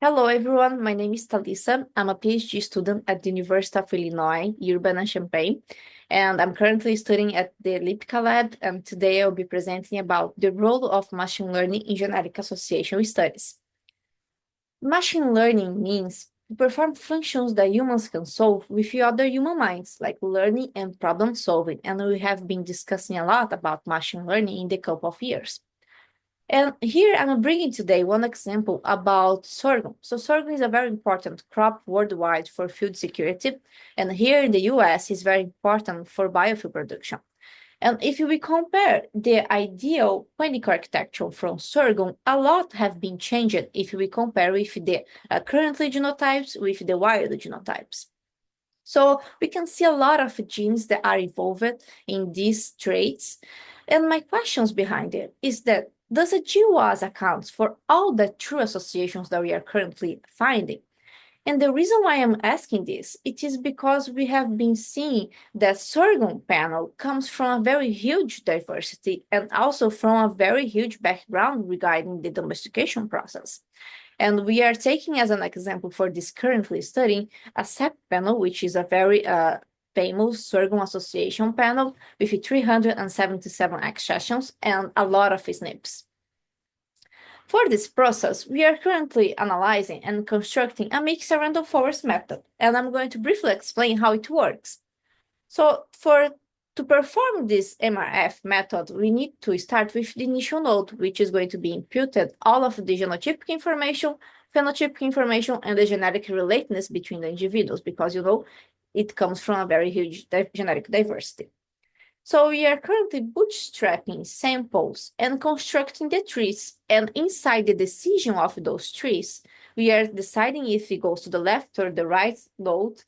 Hello, everyone. My name is Talissa. I'm a PhD student at the University of Illinois, Urbana-Champaign, and I'm currently studying at the Elliptica Lab. And today I'll be presenting about the role of machine learning in genetic association studies. Machine learning means to perform functions that humans can solve with other human minds, like learning and problem solving. And we have been discussing a lot about machine learning in the couple of years. And here I'm bringing today one example about sorghum. So sorghum is a very important crop worldwide for food security. And here in the US, it's very important for biofuel production. And if we compare the ideal clinical architecture from sorghum, a lot have been changed if we compare with the currently genotypes with the wild genotypes. So we can see a lot of genes that are involved in these traits. And my questions behind it is that does a GWAS account for all the true associations that we are currently finding? And the reason why I'm asking this, it is because we have been seeing that sorghum panel comes from a very huge diversity and also from a very huge background regarding the domestication process. And we are taking as an example for this currently studying a SEP panel, which is a very famous sorghum association panel with 377 accessions and a lot of SNPs. For this process, we are currently analyzing and constructing a mixed random forest method, and I'm going to briefly explain how it works. So to perform this MRF method, we need to start with the initial node, which is going to be imputed all of the genotypic information, phenotypic information, and the genetic relatedness between the individuals, because it comes from a very huge genetic diversity. So we are currently bootstrapping samples and constructing the trees. And inside the decision of those trees, we are deciding if it goes to the left or the right node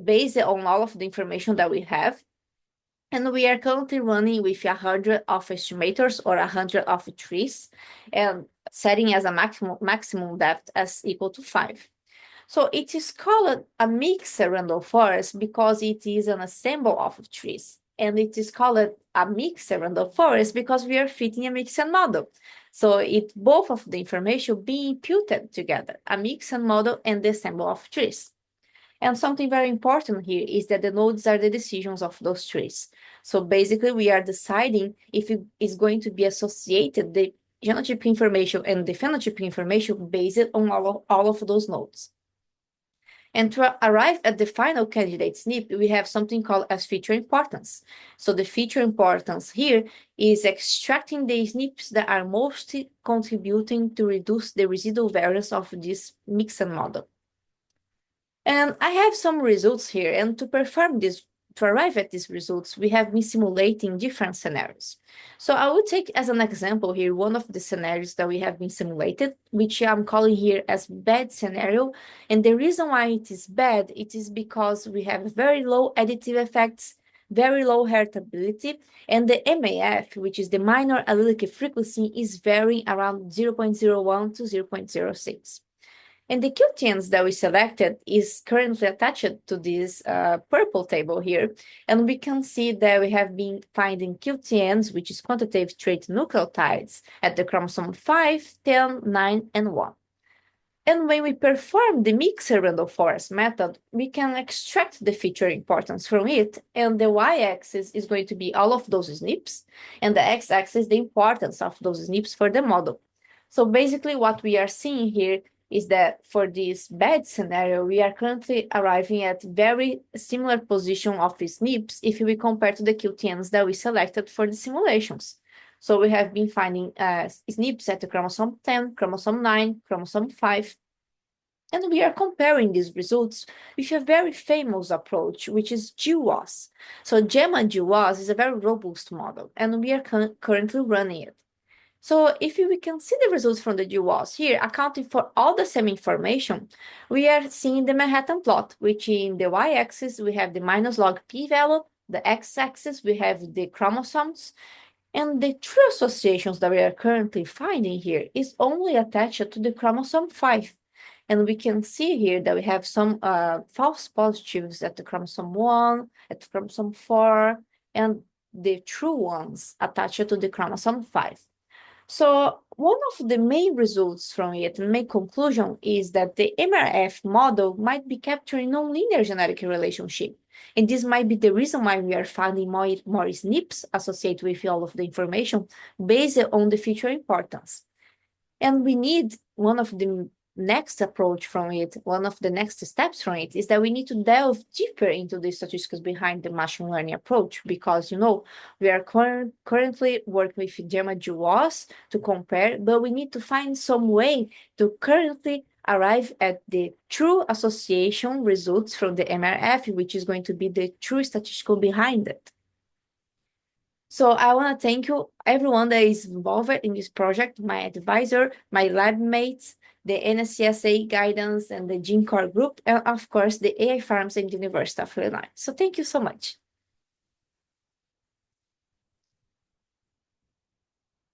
based on all of the information that we have. And we are currently running with 100 of estimators or 100 of trees and setting as a maximum depth as equal to 5. So it is called a mixed random forest because it is an assemble of trees. And it is called a mixed random forest because we are fitting a mixed model. So both of the information being imputed together, a mixed model and the assemble of trees. And something very important here is that the nodes are the decisions of those trees. So basically, we are deciding if it is going to be associated the genotypic information and the phenotypic information based on all of those nodes. And to arrive at the final candidate SNP, we have something called as feature importance. So the feature importance here is extracting the SNPs that are mostly contributing to reduce the residual variance of this mixed model. And I have some results here, and to arrive at these results, we have been simulating different scenarios. So I will take as an example here one of the scenarios that we have been simulated, which I'm calling here as bad scenario. And the reason why it is bad, it is because we have very low additive effects, very low heritability, and the MAF, which is the minor allelic frequency, is varying around 0.01 to 0.06. And the QTNs that we selected is currently attached to this purple table here. And we can see that we have been finding QTNs, which is quantitative trait nucleotides, at the chromosome 5, 10, 9, and 1. And when we perform the mixed random forest method, we can extract the feature importance from it. And the y-axis is going to be all of those SNPs, and the x-axis the importance of those SNPs for the model. So basically what we are seeing here is that for this bad scenario, we are currently arriving at very similar position of SNPs if we compare to the QTNs that we selected for the simulations. So we have been finding SNPs at the chromosome 10, chromosome 9, chromosome 5. And we are comparing these results with a very famous approach, which is GWAS. So GEMMA GWAS is a very robust model, and we are currently running it. So if we can see the results from the GWAS here, accounting for all the same information, we are seeing the Manhattan plot, which in the y-axis, we have the minus log p-value, the x-axis, we have the chromosomes, and the true associations that we are currently finding here is only attached to the chromosome 5. And we can see here that we have some false positives at the chromosome 1, at the chromosome 4, and the true ones attached to the chromosome 5. So one of the main results from it, and main conclusion, is that the MRF model might be capturing nonlinear genetic relationship. And this might be the reason why we are finding more SNPs associated with all of the information based on the feature importance. And we need one of the next approach from it, one of the next steps from it is that we need to delve deeper into the statistics behind the machine learning approach because, we are currently working with GWAS to compare, but we need to find some way to currently arrive at the true association results from the MRF, which is going to be the true statistical behind it. So I want to thank you, everyone that is involved in this project, my advisor, my lab mates, the NSCSA guidance and the Gene Core group, and of course the AI Farms and University of Illinois. So thank you so much.